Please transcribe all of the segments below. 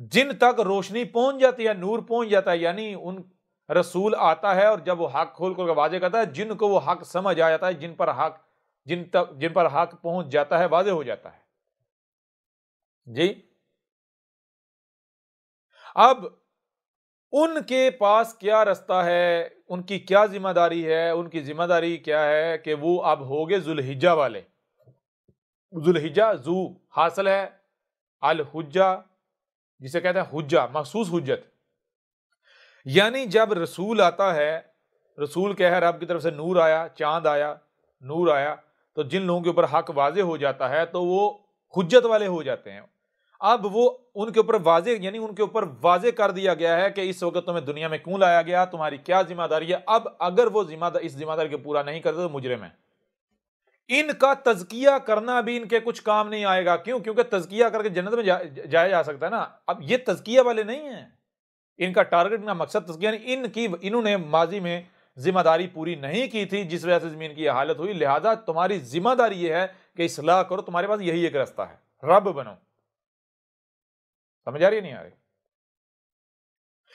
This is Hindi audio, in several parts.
जिन तक रोशनी पहुंच जाती है, नूर पहुंच जाता है, यानी उन रसूल आता है और जब वो हक खोल कर वाजे करता है, जिनको वो हक समझ आ जाता है, जिन पर हक पहुंच जाता है, वाजे हो जाता है जी। अब उनके पास क्या रास्ता है, उनकी क्या जिम्मेदारी है? उनकी जिम्मेदारी क्या है कि वो अब हो गए जुल्हिज्जा वाले। जुल्हिज्जा जू हासिल है, अल हुज्जा जिसे कहते हैं हुज्जा, मखसूस हुज्जत। यानी जब रसूल आता है, रसूल क्या है, रब की तरफ से नूर आया, चांद आया, नूर आया, तो जिन लोगों के ऊपर हक वाजे हो जाता है तो वो हुज्जत वाले हो जाते हैं। अब वो उनके ऊपर वाजे, यानी उनके ऊपर वाजे कर दिया गया है कि इस वक्त तुम्हें दुनिया में क्यों लाया गया, तुम्हारी क्या जिम्मेदारी है। अब अगर वो इस जिम्मेदारी को पूरा नहीं करते तो मुजरिम है। इनका तज़किया करना भी इनके कुछ काम नहीं आएगा। क्यों? क्योंकि तज़किया करके जन्नत में जाया जा सकता है ना। अब ये तज़किया वाले नहीं है, इनका टारगेट, इनका मकसद तज़किया नहीं। इन्होंने माजी में जिम्मेदारी पूरी नहीं की थी, जिस वजह से जमीन की हालत हुई। लिहाजा तुम्हारी जिम्मेदारी यह है कि इस्लाह करो, तुम्हारे पास यही एक रास्ता है, रब बनो। समझ आ रही है नहीं आ रही?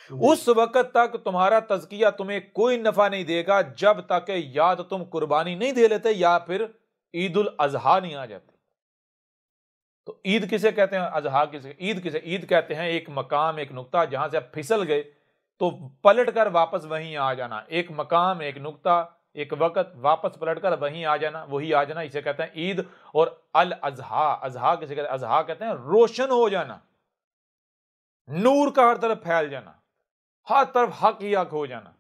उस वक्त तक तुम्हारा तज़किया तुम्हें कोई नफा नहीं देगा जब तक या तो तुम कुर्बानी नहीं दे लेते या फिर ईद उल अजहा नहीं आ जाती। तो ईद किसे कहते हैं, अजहा किसे, ईद कहते हैं एक मकाम, एक नुक्ता जहां से आप फिसल गए तो पलट कर वापस वहीं आ जाना। एक मकाम, एक नुक्ता, एक वक्त, वापस पलट कर वहीं आ जाना, वही आ जाना, इसे कहते हैं ईद। और अल अजहा, अजहा किसे कहते हैं? अजहा कहते हैं रोशन हो जाना, नूर का हर तरफ फैल जाना, हर तरफ हक ही हक हो जाना।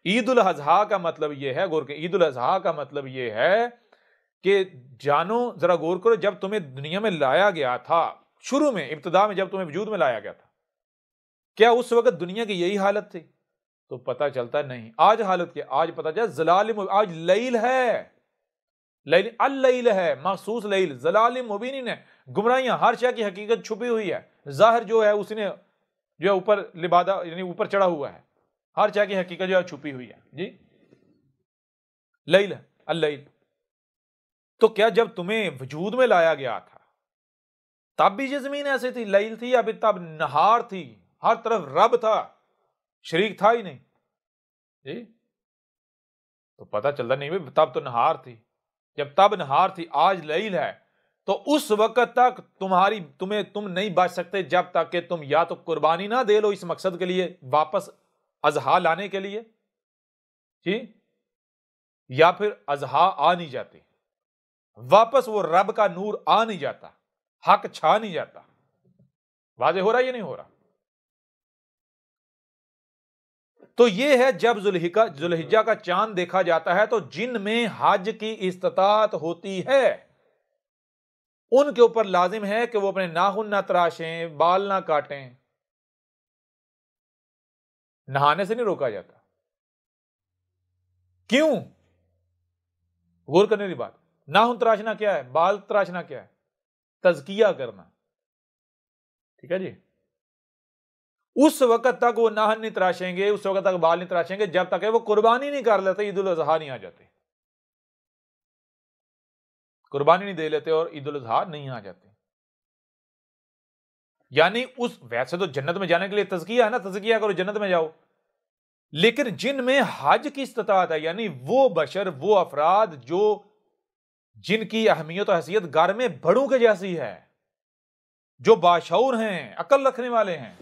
ईद उल अजहा का मतलब यह है, गौर के, ईद उल अजहा का मतलब यह है कि जानो, जरा गौर करो, जब तुम्हें दुनिया में लाया गया था, शुरू में, इब्तिदा में, जब तुम्हें वजूद में लाया गया था, क्या उस वक्त दुनिया की यही हालत थी? तो पता चलता नहीं। आज हालत क्या? आज पता चला जलालिम, आज लैल है, लैल अल लैल है, महसूस लैल, जलालिम मुबीन है, गुमराहियां, हर शय की हकीकत छुपी हुई है। जाहिर जो है उसने जो है ऊपर लिबादा, यानी ऊपर चढ़ा हुआ है, हर शय की हकीकत जो है छुपी हुई है जी। लैल है, अल लैल। तो क्या जब तुम्हें वजूद में लाया गया था तब भी ये जमीन ऐसी थी, लैल थी? अभी तब नहार थी, हर तरफ रब था, शरीक था ही नहीं जी। तो पता चलता नहीं भाई, तब तो नहार थी। जब तब नहार थी, आज लैल है, तो उस वक्त तक तुम नहीं बच सकते जब तक कि तुम या तो कुर्बानी ना दे लो इस मकसद के लिए, वापस अजहा लाने के लिए जी, या फिर अजहा आ नहीं जाती, वापस वो रब का नूर आ नहीं जाता, हक छा नहीं जाता। वाजे हो रहा है या नहीं हो रहा? तो ये है जब जुल्हिज्जा का चांद देखा जाता है तो जिन में हज की इस्तात होती है उनके ऊपर लाजिम है कि वो अपने नाखून ना तराशें, बाल ना काटें। नहाने से नहीं रोका जाता। क्यों? गौर करने की बात। नाखून तराशना क्या है, बाल तराशना क्या है? तज़किया करना। ठीक है जी। उस वक्त तक वो नाहन नहीं तराशेंगे, उस वक्त तक बाल नहीं तराशेंगे जब तक वो कुर्बानी नहीं कर लेते, ईद उल अजहा नहीं आ जाते, कुर्बानी नहीं दे लेते और ईद उल अजहा नहीं आ जाते। यानी उस, वैसे तो जन्नत में जाने के लिए तज़किया है ना, तज़किया करो जन्नत में जाओ, लेकिन जिनमें हज की इस्तात है, यानी वो बशर, वो अफराद जो जिनकी अहमियत और हैसियत घर में बड़ों के जैसी है, जो बाशऊर हैं, अकल रखने वाले हैं,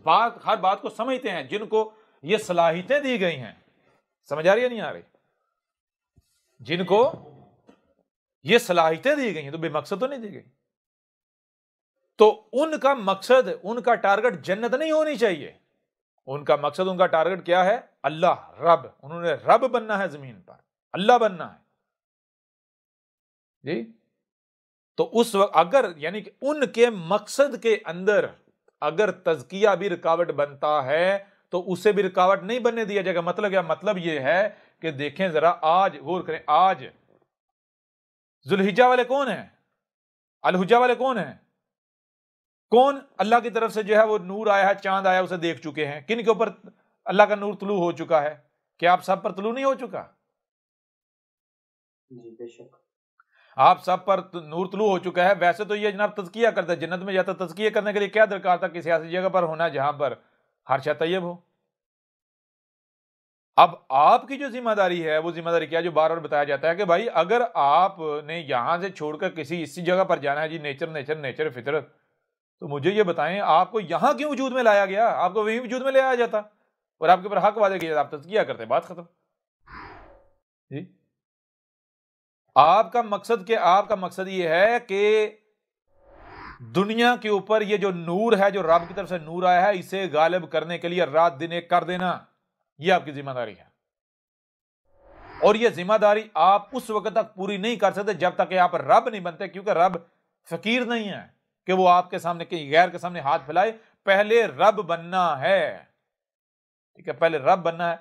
हर बात को समझते हैं, जिनको ये सलाहियतें दी गई हैं। समझ आ रही है नहीं आ रही? जिनको ये सलाहियतें दी गई हैं, तो बेमकसद तो नहीं दी गई। तो उनका मकसद, उनका टारगेट जन्नत नहीं होनी चाहिए। उनका मकसद, उनका टारगेट क्या है? अल्लाह, रब। उन्होंने रब बनना है, जमीन पर अल्लाह बनना है जी। तो उस वक्त अगर, यानी कि उनके मकसद के अंदर अगर तज़किया भी रुकावट बनता है तो उसे भी रुकावट नहीं बनने दिया जाएगा। मतलब क्या? मतलब यह है कि देखें जरा, आज गौर करें, आज जुल्हिज्जा वाले कौन है? अल हुज्जा वाले कौन है? कौन अल्लाह की तरफ से जो है वो नूर आया है, चांद आया, उसे देख चुके हैं? किन के ऊपर अल्लाह का नूर तुलू हो चुका है? क्या आप सब पर तुलू नहीं हो चुका? जी बेशक। आप सब पर नूर तुलू हो चुका है। वैसे तो ये जनाब तज़किया करता है, जन्नत में जाता तज़किया करने के लिए क्या दरकार था, किसी ऐसी जगह पर होना जहां पर हर शय तैयब हो। अब आपकी जो जिम्मेदारी है वो जिम्मेदारी क्या है, जो बार बार बताया जाता है कि भाई अगर आपने यहां से छोड़कर किसी इसी जगह पर जाना है जी, नेचर नेचर नेचर फितरत, तो मुझे ये बताएं आपको यहां क्यों वजूद में लाया गया, आपको वहीं वजूद में ले आया जाता और आपके ऊपर हक वादे किया, आप तज़किया करते, बात खत्म जी। आपका मकसद ये है कि दुनिया के ऊपर ये जो नूर है, जो रब की तरफ से नूर आया है, इसे गालिब करने के लिए रात दिन एक कर देना, ये आपकी जिम्मेदारी है। और ये जिम्मेदारी आप उस वक्त तक पूरी नहीं कर सकते जब तक कि आप रब नहीं बनते, क्योंकि रब फकीर नहीं है कि वो आपके सामने कहीं गैर के सामने हाथ फैलाए। पहले रब बनना है, ठीक है, पहले रब बनना है,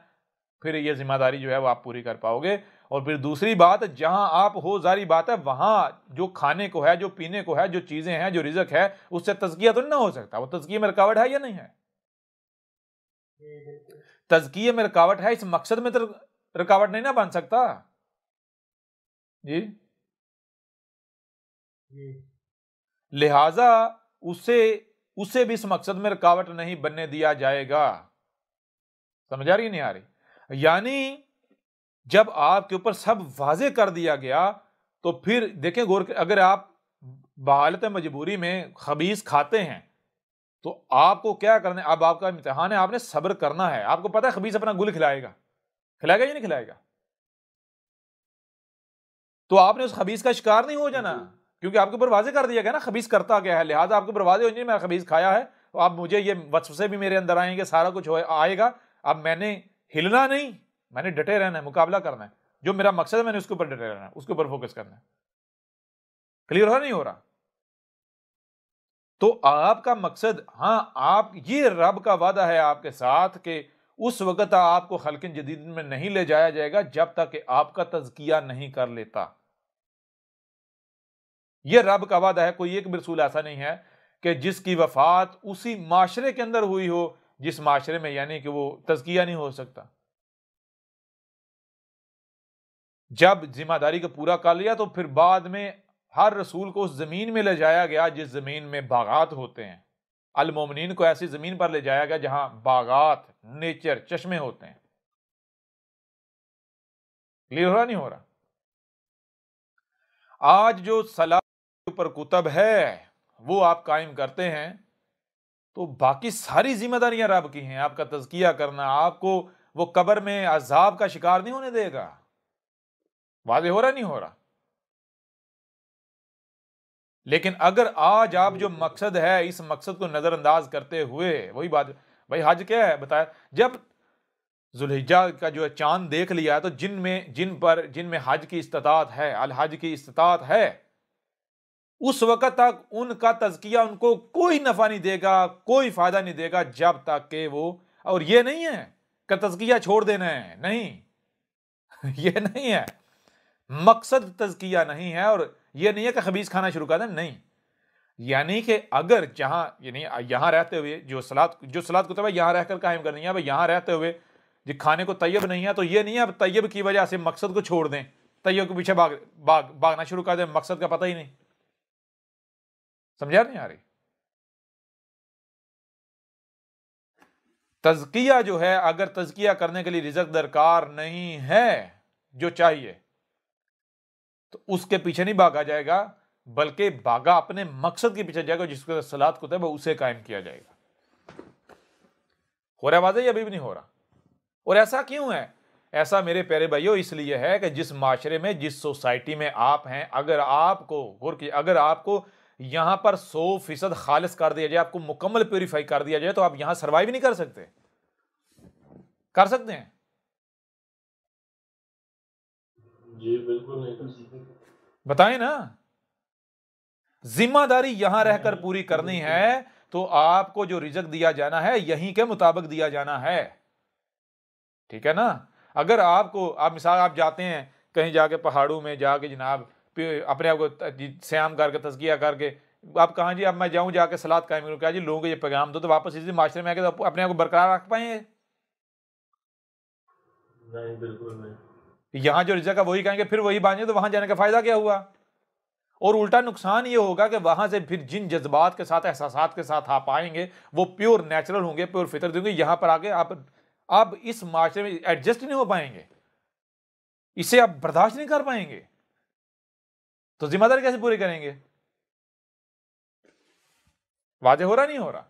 फिर ये जिम्मेदारी जो है वो आप पूरी कर पाओगे। और फिर दूसरी बात, जहां आप हो, जारी बात है, वहां जो खाने को है, जो पीने को है, जो चीजें हैं, जो रिज़्क है, उससे तज़किया तो नहीं ना हो सकता। वो तज़किया में रुकावट है या नहीं है? तज़किया में रुकावट है, इस मकसद में तो रुकावट नहीं ना बन सकता जी। लिहाजा उसे उसे भी इस मकसद में रुकावट नहीं बनने दिया जाएगा। समझ आ रही है नहीं आ रही? यानी जब आपके ऊपर सब वाजे कर दिया गया, तो फिर देखें गौर के, अगर आप बहालत मजबूरी में खबीस खाते हैं तो आपको क्या करना है, अब आपका इम्तिहान है, आपने सब्र करना है। आपको पता है खबीस अपना गुल खिलाएगा, खिलाएगा या नहीं खिलाएगा? तो आपने उस खबीस का शिकार नहीं हो जाना, क्योंकि आपके ऊपर वाजे कर दिया गया ना खबीस करता क्या है, लिहाजा आपके ऊपर वाजे हो जाए, मैं खबीस खाया है तो अब मुझे ये वसवसे भी मेरे अंदर आएंगे, सारा कुछ आएगा। अब मैंने हिलना नहीं, मैंने डटे रहना है, मुकाबला करना है, जो मेरा मकसद है मैंने उसके ऊपर डटे रहना है, उसके ऊपर फोकस करना है। क्लियर हो रहा नहीं हो रहा? तो आपका मकसद, हाँ, आप ये रब का वादा है आपके साथ कि उस वक्त आपको खल्किन जदीद में नहीं ले जाया जाएगा जब तक कि आपका तज़किया नहीं कर लेता। यह रब का वादा है। कोई एक भी रसूल ऐसा नहीं है कि जिसकी वफात उसी माशरे के अंदर हुई हो जिस माशरे में यानी कि वो तज़किया नहीं हो सकता। जब जिम्मेदारी को पूरा कर लिया तो फिर बाद में हर रसूल को उस जमीन में ले जाया गया जिस जमीन में बागात होते हैं। अल मोमिनीन को ऐसी जमीन पर ले जाया गया जहां बागात, नेचर, चश्मे होते हैं। क्लियर हो रहा नहीं हो रहा? आज जो सलाह के ऊपर कुतब है वो आप कायम करते हैं, तो बाकी सारी जिम्मेदारियां रब की हैं। आपका तज़किया करना, आपको वो कब्र में अजाब का शिकार नहीं होने देगा। वाज़े हो रहा नहीं हो रहा? लेकिन अगर आज आप जो मकसद है इस मकसद को नजरअंदाज करते हुए, वही बात, भाई हज क्या है बताया, जब जुल्हिज्जा का जो है चांद देख लिया है तो जिनमें हज की इस्तिताअत है, अल हज की इस्तिताअत है, उस वक्त तक उनका तज़किया उनको कोई नफा नहीं देगा, कोई फायदा नहीं देगा जब तक कि वो, और ये नहीं है कि तज़किया छोड़ देना है, नहीं ये नहीं है, मकसद तज़किया नहीं है, और ये नहीं है कि खबीज खाना शुरू कर दें, नहीं। यानी कि अगर जहां यानी यहां रहते हुए जो सलात को तो भाई यहां रहकर कायम करनी है, भाई यहां रहते हुए जो खाने को तैयब नहीं है, तो ये नहीं है अब तैयब की वजह से मकसद को छोड़ दें, तैयब के पीछे भागना शुरू कर दें, मकसद का पता ही नहीं। समझा नहीं आ रही? तज़किया जो है, अगर तज़किया करने के लिए रिज़्क दरकार नहीं है जो चाहिए, तो उसके पीछे नहीं भागा जाएगा, बल्कि भागा अपने मकसद के पीछे जाएगा जिसको सलात कुतब है उसे कायम किया जाएगा। हो रहा वाज़ेह, अभी भी नहीं हो रहा? और ऐसा क्यों है? ऐसा मेरे प्यारे भाइयों इसलिए है कि जिस माशरे में, जिस सोसाइटी में आप हैं, अगर आपको गौर की, अगर आपको यहां पर 100% खालिस कर दिया जाए, आपको मुकम्मल प्योरीफाई कर दिया जाए, तो आप यहां सर्वाइव नहीं कर सकते। कर सकते हैं? जी बिल्कुल नहीं कर सकते। बताएं ना। जिम्मेदारी यहां रहकर पूरी करनी है, तो आपको जो रिज़्क दिया जाना है यहीं के मुताबिक दिया जाना है, ठीक है ना। अगर आप मिसाल आप जाते हैं कहीं जाके पहाड़ों में जाके जनाब अपने आप को श्याम करके तज़किया करके, आप कहाँ जी अब मैं जाऊं जाके सलात कायम करूं, क्या जी लोगों को ये पैगाम दो तो वापस इसी माशरे में आके तो अपने आप को बरकरार रख पाएंगे? नहीं, बिल्कुल नहीं। यहां जो रिज़्क है वही कहेंगे, फिर वही बांधे, तो वहां जाने का फायदा क्या हुआ? और उल्टा नुकसान ये होगा कि वहां से फिर जिन जज्बात के साथ, एहसासात के साथ आप आएंगे वो प्योर नेचुरल होंगे, प्योर फितरत होंगे। यहां पर आगे आप इस माशरे में एडजस्ट नहीं हो पाएंगे, इसे आप बर्दाश्त नहीं कर पाएंगे, तो जिम्मेदारी कैसे पूरी करेंगे? वाजे हो रहा नहीं हो रहा?